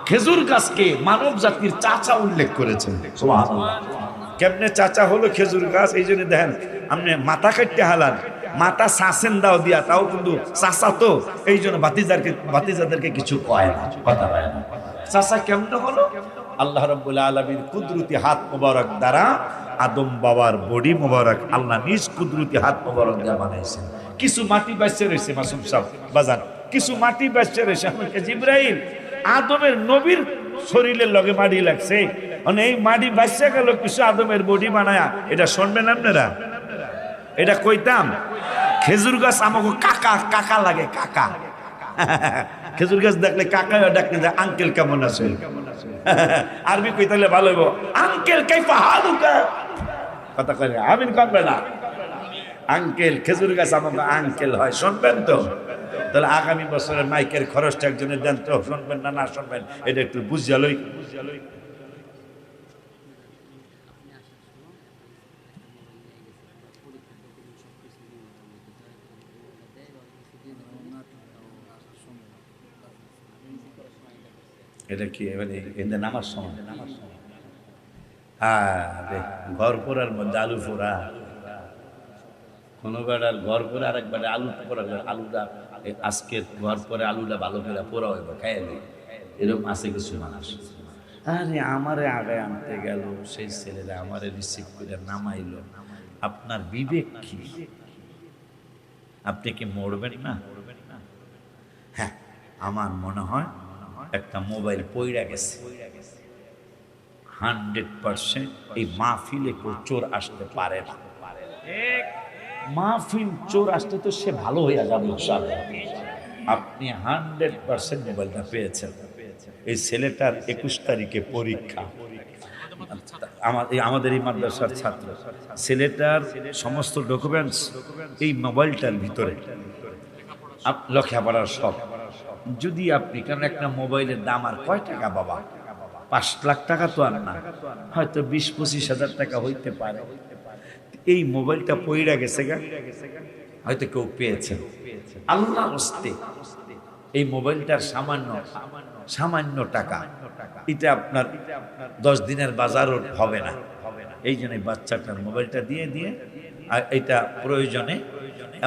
খেজুর গাছকে মানব জাতির চাচা উল্লেখ করেছেন। সুবহানাল্লাহ। কেমনে চাচা হলো খেজুর গাছ? এই জন্য দেখেন আপনি মাথা কাটতে হালান, মাথা শাসেন দাও দিয়া, তাও কিন্তু চাচা তো, এই জন্য বাতিজাদেরকে কিছু কয় না, কথা কয় না। চাচা কেমনে হলো? আল্লাহ রাব্বুল আলামিন কুদরতি হাত মোবারক দ্বারা আদম বাবার বডি মোবারক আল্লাহ নিজ কুদরতি হাত মোবারক দিয়ে বানাইছেন। কিছু মাটি বাঁচতে রয়েছে মাসুম সাহেব বাজান, কিছু মাটি বাঁচতে রয়েছে। আমাকে জিব্রাইল আদমের নবীর শরীরের লগে মাটি লাগছে, মানে এই মাটি বাঁচতে গেল কিছু আদমের বডি বানায়া। এটা শুনবেন আপনারা? এটা কইতাম খেজুর গাছ আমাকে কাকা কাকা লাগে, কাকা। খেজুর গাছ দেখলে কাকা ডাকলে আঙ্কেল কেমন আছে, আরবি কইতালে ভালো হইব, আঙ্কেল কাইফা হালুকা, কথা কয় আমিন কমবে না। আঙ্কেল খেজুর গাছ আমাকে আঙ্কেল হয়, শুনবেন তো? তাহলে আগামী বছরের মাইকের খরচটা একজনের দেন তো, শুনবেন না না শুনবেন এটা একটু বুঝালই। এটা কি এবারে এদের নামার সময়? হ্যাঁ, ঘর পোড়ার মধ্যে আলু পোড়া, কোনো বেড়ার ঘর পরে আর একবারে আলু পোড়া, আলুটা আজকে ঘর পরে আলুটা ভালো করে পোড়া হইব খাই, এরকম আছে কিছু মানুষ। আরে আমারে আগে আনতে গেল সেই ছেলেরা আমারে রিসিভ করে নামাইলো। আপনার বিবেক কি? আপনি কি মরবেন না? হ্যাঁ, আমার মনে হয় একটা মোবাইল পইড়া গেছে। 100% এই মাহফিলে কেউ চোর আসতে পারে না। মাহফিল চোর আসতে তো সে ভালো হইয়া যাবে ইনশাআল্লাহ। আপনি 100% মোবাইলটা পেয়েছেন। এই ছেলেটার 21 তারিখে পরীক্ষা। আমাদের এই মাদ্রাসার ছাত্র ছেলেটার সমস্ত ডকুমেন্টস এই মোবাইলটার ভিতরে, লেখাপড়ার সব। যদি আপনি, কারণ একটা মোবাইলের দাম আর কয় টাকা বাবা, 5 লাখ টাকা তো আর না, হয়তো 20-25 হাজার টাকা হইতে পারে। এই মোবাইলটা পইড়া গেছে গা, হয়তো কেউ পেয়েছেন। আল্লাহর হস্তে এই মোবাইলটার সামান্য টাকা, এটা আপনার 10 দিনের বাজারও হবে না। এই জন্য বাচ্চাটার মোবাইলটা দিয়ে আর এটা প্রয়োজনে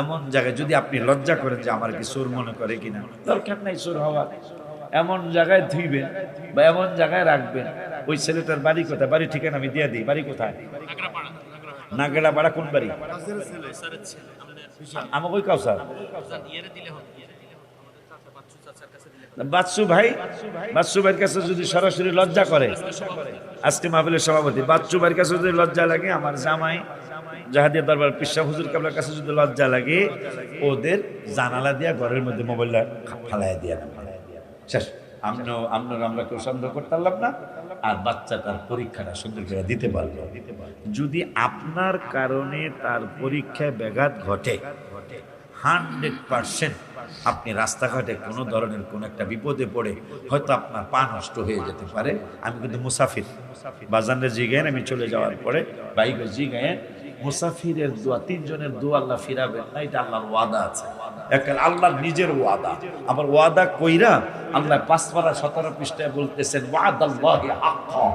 এমন জায়গায়, যদি আপনি লজ্জা করেন যে আমার কি চোর মনে করে কিনা, দরকার নাই চোর হওয়ার, এমন জায়গায় ধুইবেন বা এমন জায়গায় রাখবেন। ওই ছেলেটার বাড়ি কোথায়, বাড়ি ঠিকানা আমি দিয়ে দিই। বাড়ি কোথায়? নাগড়াপাড়া। কোন বাড়ি? আমাকে ওই কাউসার বাচ্চু ভাইয়ের কাছে যদি সরাসরি লজ্জা করে, আজকে মাহফিলের সভাপতি বাচ্চু ভাইয়ের কাছে যদি লজ্জা লাগে, আমার জামাই জাহাদিয়া দরবার পিসা হুজুর কাবলার কাছে যদি লজ্জা লাগে, ওদের জানালা দিয়া ঘরের মধ্যে মোবাইলটা ফালাই দিয়া শেষ। আমরা কেউ সন্দেহ করতে পারলাম না, আর বাচ্চাটার পরীক্ষাটা সুন্দর করে দিতে পারলো। যদি আপনার কারণে তার পরীক্ষায় ব্যাঘাত ঘটে, 100% আপনি রাস্তাঘাটে কোনো ধরনের কোনো একটা বিপদে পড়ে হয়তো আপনার পা নষ্ট হয়ে যেতে পারে। আমি কিন্তু মুসাফির, বাজানের জিগায়েন, আমি চলে যাওয়ার পরে বাইকের জিগায়েন মুসাফিরের দোয়া, 3 জনের দোয়া আল্লাহ ফিরাবেন না, এটা আল্লাহর ওয়াদা আছে। একটা আল্লাহর নিজের ওয়াদা। আবার ওয়াদা কইরা আল্লাহ 5 পারা 17 পৃষ্ঠায় বলতেছেন, ওয়াদাল্লাহি হাক্কা,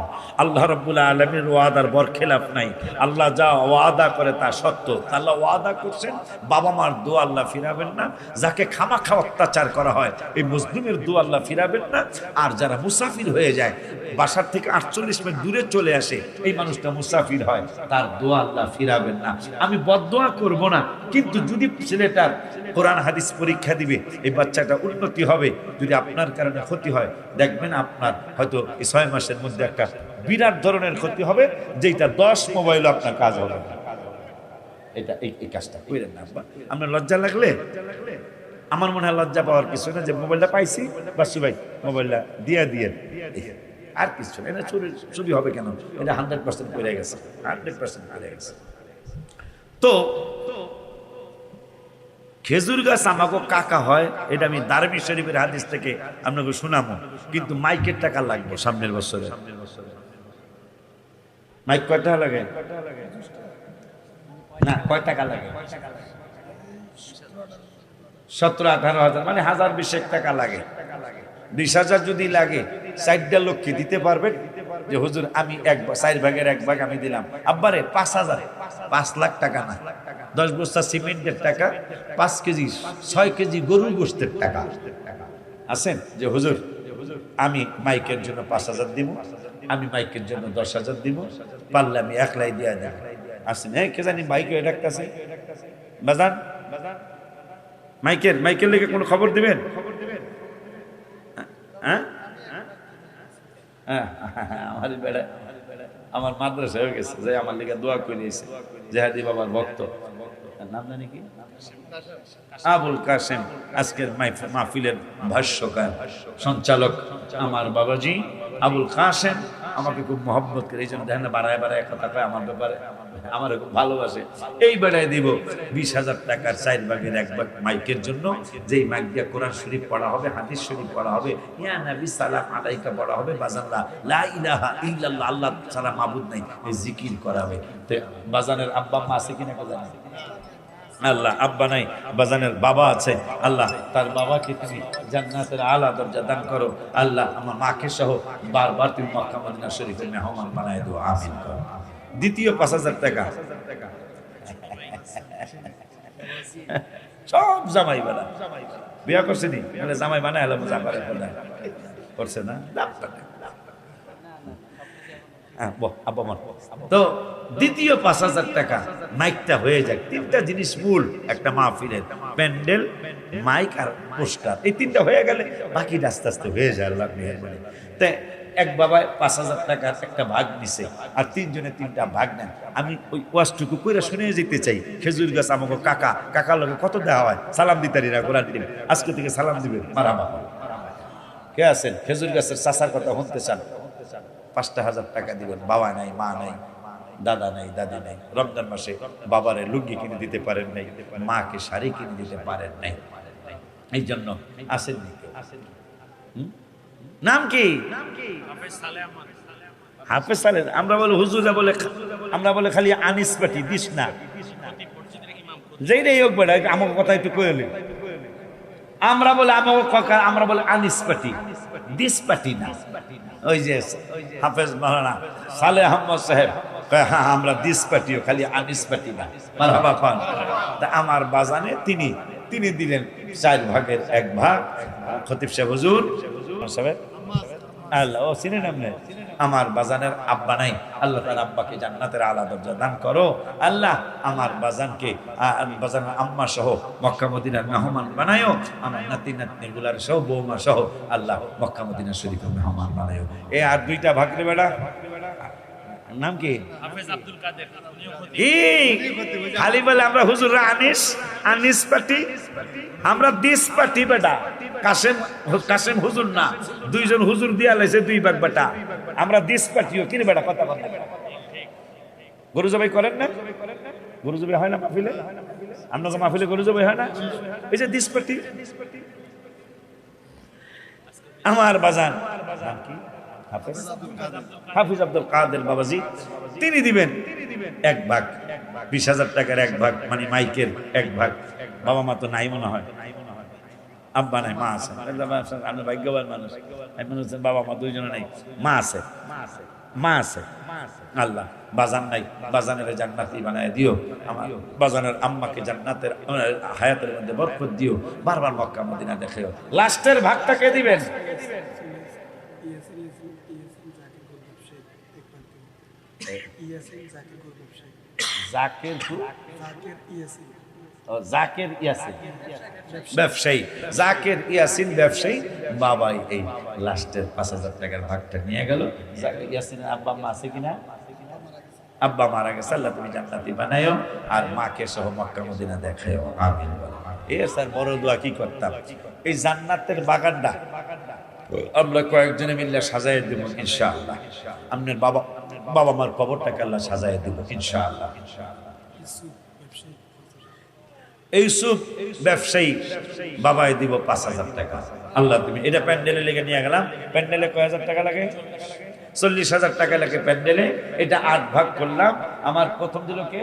আল্লাহ রাব্বুল আলামিনের ওয়াদার বরখেলাপ নাই। আল্লাহ যা ওয়াদা করে তা সত্য। আল্লাহ ওয়াদা করছেন বাবা মার দোয়া আল্লাহ ফিরাবেন না, যাকে খামাখা অত্যাচার করা হয় এই মুসলিমের দোয়া আল্লাহ ফিরাবেন না। আর যারা মুসাফির হয়ে যায়, বাসার থেকে 48 মিনিট দূরে চলে আসে, এই মানুষটা মুসাফির হয়, তার দোয়া আল্লাহ ফিরাবেন না। আমি বদদোয়া করব না, কিন্তু যদি ছেলেটার কোরআন হাদিস পরীক্ষা দিবে, এই বাচ্চাটা উন্নতি হবে। যদি আপনার কারণে ক্ষতি হয়, দেখবেন আপনার হয়তো এই 6 মাসের মধ্যে একটা বিরাট ধরনের ক্ষতি হবে, যেটা 10 মোবাইল আপনার কাজ হবে না। এটা এই কাজটা করেন না। আপনার লজ্জা লাগলে, আমার মনে হয় লজ্জা পাওয়ার কিছু না, যে মোবাইলটা পাইছি বাসু ভাই মোবাইলটা দিয়ে আর কিছু না। এটা চুরি হবে কেন? এটা 100% করে গেছে, 100% করে গেছে। তো খেজুর গাছ আমাকে কাকা হয়, এটা আমি দারমি শরীফের হাদিস থেকে আপনাকে শোনাবো, কিন্তু মাইকের টাকা লাগবে সামনের বছরে। মাইক কয় টাকা লাগে? না, কয় টাকা লাগে? 17-18 হাজার, মানে 1020 টাকা লাগে। 20,000 যদি লাগে, 4টা লোককে দিতে পারবেন যে হুজুর আমি 4 ভাগের 1 ভাগ আমি দিলাম। আব্বারে 5,000, 5 লাখ টাকা না, 10 বস্তা সিমেন্টের টাকা, 5 কেজি 6 কেজি গরুর গোশতের টাকা আছেন, যে হুজুর আমি মাইকের জন্য 5,000 দিব, আমি মাইকের জন্য 10,000 দিব, পারলে আমি 1 লাই দিয়া দেব। আসেন, হ্যাঁ কে জানি মাইকে ডাকতেছে বাজান, মাইকের লেগে কোনো খবর দিবেন? হ্যাঁ, আমার বেড়া আমার মাদ্রাসা হয়ে গেছে যে আমার লেগে দোয়া করিয়েছে, জেহাদি বাবার ভক্ত, নাম জানি কি, আবুল কাসেম, আজকের মাহফিলের ভাষ্যকার সঞ্চালক আমার বাবাজি আবুল কাসেম আমাকে খুব মহব্বত করে, এই জন্য দেখেন না বাড়ায় কথা কয় আমার ব্যাপারে, আমার খুব ভালোবাসে। এই বেড়ায় দিব 20,000 টাকার 4 ভাগের 1 ভাগ মাইকের জন্য, যেই মাইক দিয়ে কোরআন শরীফ পড়া হবে, হাদিস শরীফ পড়া হবে, ইয়া নবী সালাম আলাইকা পড়া হবে, বাজানরা লা ইলাহা ইল্লাল্লাহ, আল্লাহ ছাড়া মাবুদ নাই, এই জিকির করা হবে। তো বাজানের আব্বা মা আছে কিনা কে জানেন? আল্লাহ আব্বা নাই, বাজানের বাবা আছে, আল্লাহ তার বাবাকে তুমি জান্নাতের আলা দরজা দান করো। আল্লাহ আমার মাকে সহ বারবার তুমি মক্কা মদিনা শরীফের মেহমান বানায় দাও, আমিন করো। দ্বিতীয় 5,000 টাকা সব জামাই বানা, বিয়া করছে নি মানে জামাই বানায় এলাম, জামাই করছে না, তো দ্বিতীয় 5,000 টাকা মাইকটা হয়ে যাক। 3টা জিনিস মূল একটা মাহফিলের, প্যান্ডেল, মাইক আর পোস্টার, এই 3টা হয়ে গেলে বাকি আস্তে আস্তে হয়ে যায় আল্লাহ মেহেরবানি। তাই এক বাবায় 5,000 টাকার একটা ভাগ নিছে, আর 3 জনে 3টা ভাগ নেন। আমি ওই ওয়াজটুকু কইরা শুনে যেতে চাই। খেজুর গাছ আমাকে কাকার লগে কত দেওয়া হয়, সালাম দিতারি না কোরআন দিন, আজকে থেকে সালাম দিবেন মারহাবা। কে আছেন খেজুর গাছের চাচার কথা শুনতে চান? 5,000 টাকা দিবেন। বাবা নাই, মা নাই, দাদা নাই, দাদি নাই, রমজান মাসে বাবারে লুঙ্গি কিনে দিতে পারেন নাই, মাকে শাড়ি কিনে দিতে পারেন নাই, এই জন্য আসেন নি? নাম কি? হাফেজ সালেহ। আমরা বলে হুজুরা বলে, আমরা বলে খালি আনিস পাটি দিস না, যেইটাই হোক বেড়া আমাকে কথা একটু কইলে, আমরা বলে আমাকে কাকা, আমরা বলে আনিস পাটি, দিস পাটি না। ওই যে হাফেজ মাওলানা সালেহ আহমদ সাহেব, হ্যাঁ আমরা দিস পাটিও, খালি আনিস পাটি না, মারহাবা খান। তা আমার বাজানে তিনি দিলেন 4 ভাগের 1 ভাগ। খতিব সাহেব হুজুর সাহেব, আল্লাহ ও চিনেন আপনি, আমার বাজানের আব্বা নাই, আল্লাহ তার আব্বাকে জান্নাতের আলা দরজা দান করো। আল্লাহ আমার বাজানকে, বাজানের আম্মা সহ মক্কা মদিনার মেহমান বানায়ো, আমার নাতি নাতনি গুলার সহ বৌমা সহ আল্লাহ মক্কা মদিনা শরীফের মেহমান বানায়ো। এ আর 2টা ভাগরে বেড়া, নাম কি? হাফেজ আব্দুল কাদের। খালি বলে আমরা হুজুররা আনিস পাটি, আমরা দিস পাটি বেটা। কাসেম হুজুর না, 2 জন হুজুর দিয়া লাইছে 2 ভাগ বেটা, আমরা দিস পাটিও কিনে বেটা। কথা বল, গরু জবাই করেন না? গরু জবাই হয় না মাহফিলে? আমরা তো মাহফিলে গরু জবাই হয় না? এই যে দিস পাটি। আমার বাজান নাম কি? হাফিজ আব্দুল কাদের বাবাজি, তিনি দিবেন 1 ভাগ, 20,000 টাকার 1 ভাগ, মানে মাইকের 1 ভাগ। বাবা মা তো নাই মনে হয়, আব্বা নাই, মা আছে। আমি ভাগ্যবান মানুষ, বাবা মা 2 জন নাই, মা আছে। আল্লাহ বাজান নাই, বাজানের জান্নাতি বানায় দিও, আমার বাজানের আম্মাকে জান্নাতের হায়াতের মধ্যে বরকত দিও, বারবার মক্কা মদিনা দেখিও। লাস্টের ভাগটাকে দিবেন জাকির ইয়াসিন ব্যবসায়ী, জাকির ইয়াসিন ব্যবসায়ী বাবাই এই লাস্টের 5,000 টাকার ভাগটা নিয়ে গেল। জাকির ইয়াসিনের আব্বা মা আছে কিনা? আব্বা মারা গেছে, আল্লাহ তুমি জান্নাতি বানায়ো, আর মাকে সহ মক্কা মদিনা দেখায়ো, আমিন বলো। স্যার বড় দোয়া কি করতাম, এই জান্নাতের বাগানটা আমরা কয়েকজনে মিলে সাজায় দেব ইনশাআল্লাহ। আপনার বাবা মার কবরটাকে আল্লাহ সাজায় দেব ইনশাআল্লাহ। ইউসুফ ব্যবসায়ী বাবাই দিব 5,000 টাকা। আল্লাহ তুমি এটা প্যান্ডেলে লেগে নিয়ে গেলাম। প্যান্ডেলে কয় হাজার টাকা লাগে? 40,000 টাকা লাগে প্যান্ডেলে। এটা 8 ভাগ করলাম। আমার প্রথম দিল কে?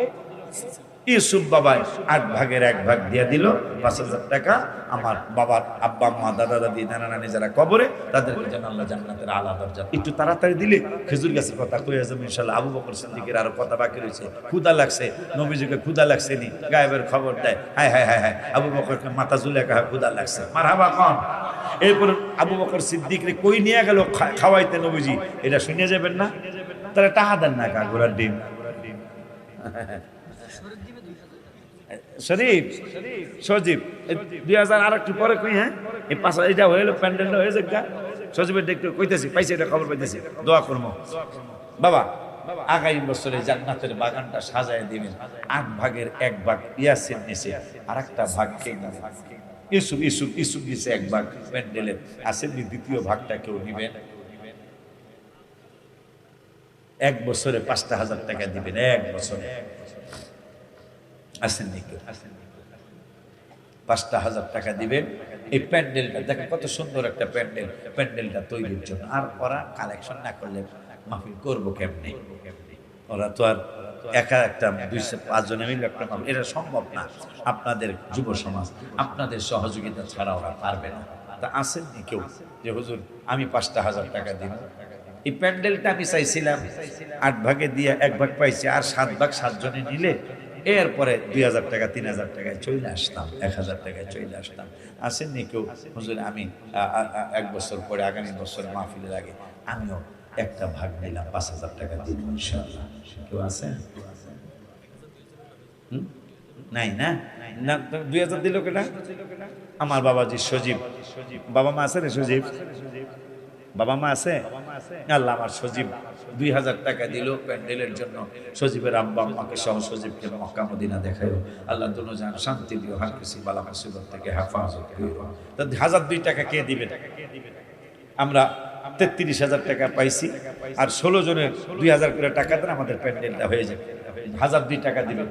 ইউসুফ বাবাই 8 ভাগের 1 ভাগ দিয়ে দিল 5,000 টাকা। আমার বাবার আব্বা আম্মা দাদা দাদি নানা নানি যারা কবরে, তাদেরকে যেন আল্লাহ জান্নাতের আলা দরজা। একটু তাড়াতাড়ি দিলে খেজুর গাছের কথা কয়ে যাবে ইনশাআল্লাহ। আবু বকর সিদ্দিকের আরো কথা বাকি রয়েছে। ক্ষুধা লাগছে, নবীজিকে ক্ষুধা লাগছে নি, গায়েবের খবর দেয়, হায় হায় হায় হায় আবু বকরকে মাথা ঝুলে কাহা ক্ষুধা লাগছে, মারহাবা কোন। এরপর আবু বকর সিদ্দিকরে কই নিয়ে গেল খাওয়াইতে নবীজি, এটা শুনে যাবেন না? তাহলে টাকা দেন না কা ঘোড়ার ডিম। শরীফ সজীব 2000 আর একটু পরে কই, হ্যাঁ এই পাশা এটা হইলো, প্যান্ডেলটা হয়েছে গা, সজীবের দেখতে কইতেছি, পাইছি এটা খবর পাইতেছি, দোয়া করবো। বাবা আগামী বছরে জান্নাতের বাগানটা সাজায় দিবেন। 8 ভাগের 1 ভাগ ইয়াসিন নিছে, আর একটা ভাগ কে ইউসুফ ইউসুফ ইউসুফ নিছে 1 ভাগ প্যান্ডেলের, আসেন দ্বিতীয় ভাগটা কেউ নিবেন। 1 বছরে 5,000 টাকা দিবেন, 1 বছরে আসেননি কেউ, 5,000 টাকা দিবেন। এই প্যান্ডেলটা দেখেন কত সুন্দর একটা প্যান্ডেল, প্যান্ডেলটা তৈরির জন্য। আর ওরা কালেকশন না করলে মাহফিল করবো কেমনে? ওরা তো আর একা একটা 205 জনে মিলে একটা মাহফিল, এটা সম্ভব না। আপনাদের যুব সমাজ, আপনাদের সহযোগিতা ছাড়া ওরা পারবে না। তা আসেননি কেউ যে হুজুর আমি 5,000 টাকা দিব? এই প্যান্ডেলটা আমি চাইছিলাম 8 ভাগে দিয়ে 1 ভাগ পাইছি, আর 7 ভাগ 7 জনে নিলে এরপরে 2,000 টাকা 3,000 টাকায় চলে আসতাম, 1,000 টাকায় চলে আসতাম। আসেননি কেউ হুজুর আমি 1 বছর পরে আগামী বছরে মাহফিলের আগে আমিও একটা ভাগ নিলাম, 5,000 টাকা দিব ইনশাআল্লাহ? কেউ আছেন? নাই না? 2,000 দিল কেটা? আমার বাবাজি সজীব। বাবা মা আছে রে সজীব? বাবা মা আছে? আল্লাহ আমার সজীব 2,000 টাকা দিল প্যান্ডেলের জন্য। সজীবের আব্বা আম্মাকে সহ সজীবকে মক্কা মদিনা দেখাইও। আল্লাহ দুনো জান শান্তি দিও, হার কিছু বালা মুসিবত থেকে হেফাজত করিও। তো 1,002 টাকা কে দিবে? আমরা 33,000 টাকা পাইছি, আর 16 জনের 2,000 করে টাকা দেন, আমাদের প্যান্ডেলটা হয়ে যাবে। 1,002 টাকা দিবেন,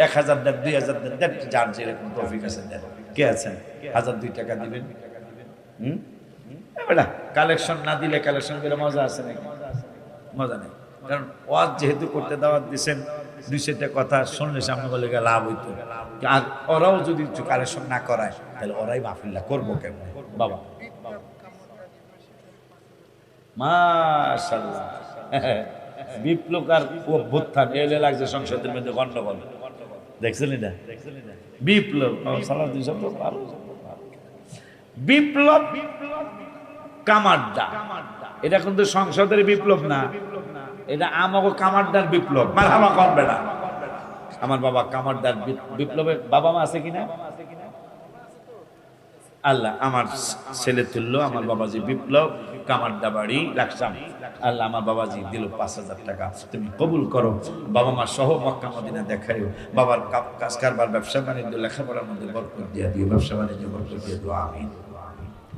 1,000 দেন, 2,000 দেন, যার যেরকম তৌফিক আছে দেন। কে আছেন? 1,002 টাকা দিবেন। বেটা কালেকশন না দিলে কালেকশন করে মজা আছে নাকি? মজা নেই। কারণ ওয়াজ যেহেতু করতে দাওয়াত দিচ্ছেন, 200টা কথা শুনলে সামনে বলে লাভ হইতো। আর ওরাও যদি কালেকশন না করায় তাহলে ওরাই মাহফিলটা করবো কেমন? বাবা মাশাআল্লাহ, বিপ্লব আর অভ্যুত্থান এলে লাগছে সংসদের মধ্যে গন্ডগোল, দেখছেন এটা? বিপ্লব বিপ্লব কামারদা, এটা কিন্তু সংসদের বিপ্লব না, এটা আমাকে কামারদার বিপ্লব। মারহাবা করবে না। আমার বাবা কামারদার বিপ্লবের বাবা মা আছে কিনা? আল্লাহ আমার ছেলে তুললো, আমার বাবাজি বিপ্লব কামারদা বাড়ি রাখসাম। আল্লাহ আমার বাবাজি দিল 5,000 টাকা, তুমি কবুল করো। বাবা মা সহ মক্কা মদিনা দেখাইও। বাবার কাজ কারবার ব্যবসা বাণিজ্য লেখাপড়ার মধ্যে বরকত দিয়ে দিও, ব্যবসা বাণিজ্য বরকত দিয়ে দিও, আমিন।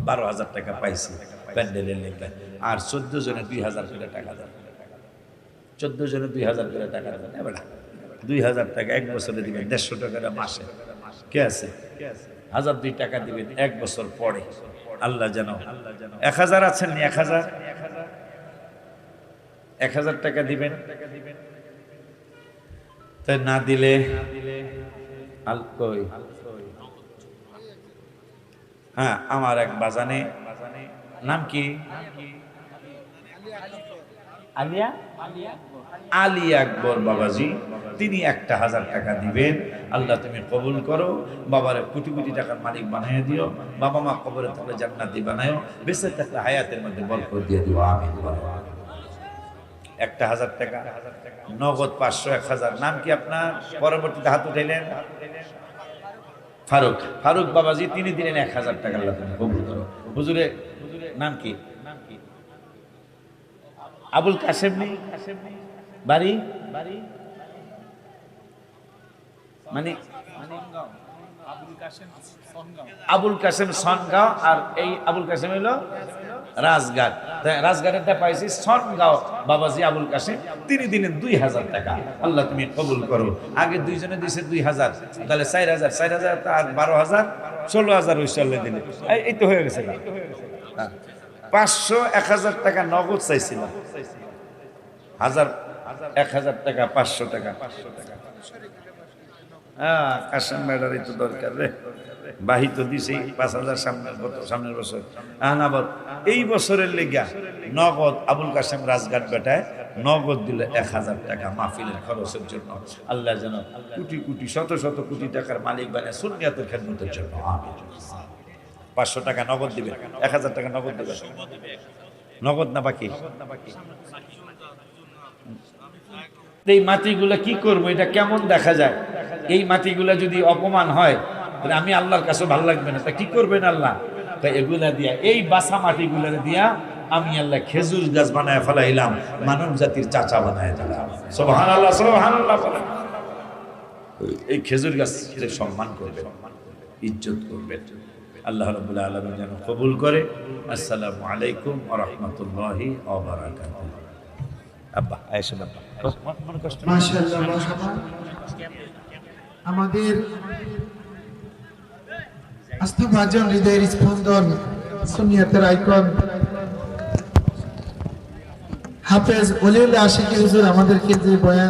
12,000 টাকা পাইছি প্যান্ডেলের লেগে। আর 14 জনে 2,000 করে টাকা দেন, 14 জনে 2,000 করে টাকা দেন। এবার 2,000 টাকা 1 বছরে দিবেন, 150 টাকা মাসে। কে আছে? 1,002 টাকা দিবেন 1 বছর পরে। আল্লাহ যেন 1,000 আছেন নি? 1,000 টাকা দিবেন। তাই না দিলে কই? হ্যাঁ, আমার এক বাজানে, নাম কি? আলিয়া আলী আকবর বাবাজি, তিনি 1,000 টাকা দিবেন। আল্লাহ তুমি কবুল করো, বাবার কোটি কোটি টাকার মালিক বানিয়ে দিও, বাবা মা কবরে থাকলে জান্নাতি বানায়ো, বেঁচে থাকলে হায়াতের মধ্যে বরকত দিয়ে দিও, আমিন। 1,000 টাকা নগদ, 500, 1,000। নাম কি আপনার? পরবর্তীতে হাত উঠাইলেন ফারুক। ফারুক বাবাজি তিনি দিলেন 1,000 টাকা। আল্লাহ তুমি কবুল করো। হুজুরের নাম কি? আবুল কাসেম নেই? বাড়ি মানে আবুল কাসেম সনগাঁও, আর এই আবুল কাসেম হলো রাজঘাট। রাজঘাটেরটা পাইছি সনগাঁও বাবাজি আবুল কাসেম, তিনি দিলেন 2,000 টাকা। আল্লাহ তুমি কবুল করো। আগে 2 জনে দিয়েছে 2,000, তাহলে 4,000, 4,000 আর 12,000, 16,000 ওই চলে দিলে, এই তো হয়ে গেছে। 500, 1,000 টাকা নগদ চাইছিলাম, 1,000 টাকা, 500 টাকা। কাশেম ম্যাডারই তো দরকার রে, বাহি তো দিছি 5,000 সামনের বছর। আবার এই বছরের লেগা নগদ আবুল কাশেম রাজঘাট বেটায় নগদ দিলে 1,000 টাকা মাহফিলের খরচের জন্য। আল্লাহ যেন কোটি কোটি শত শত কোটি টাকার মালিক বানায় সুন্নিয়াতের খেদমতের জন্য, আমিন। 500 টাকা নগদ দিবে, 1,000 টাকা নগদ দিবে। নগদ না বাকি? তো এই মাটিগুলা কি করবো, এটা কেমন দেখা যায়? এই মাটিগুলা যদি অপমান হয় তাহলে আমি আল্লাহর কাছে ভালো লাগবে না। তা কি করবেন আল্লাহ? তাই এগুলা দিয়া, এই বাসা মাটিগুলা দিয়া আমি আল্লাহ খেজুর গাছ বানায় ফেলাইলাম, মানব জাতির চাচা বানায় দিলাম। সুবহানাল্লাহ, সুবহানাল্লাহ বলেন। এই খেজুর গাছের সম্মান করবেন, ইজ্জত করবেন। আল্লাহ রাব্বুল আলামিন যেন কবুল করে। আসসালামু আলাইকুম ওয়া রাহমাতুল্লাহি ওয়া বারাকাতুহু। আব্বা আয়েশা আব্বা মনে কষ্ট নেই। মাশাআল্লাহ, মাশাআল্লাহ। আমাদের আস্থাভাজন, হৃদয়ের স্পন্দন, সুন্নিয়তের আইকন হাফেজ ওলিউল্লাহ আশিকি হুজুর আমাদেরকে যে বয়ান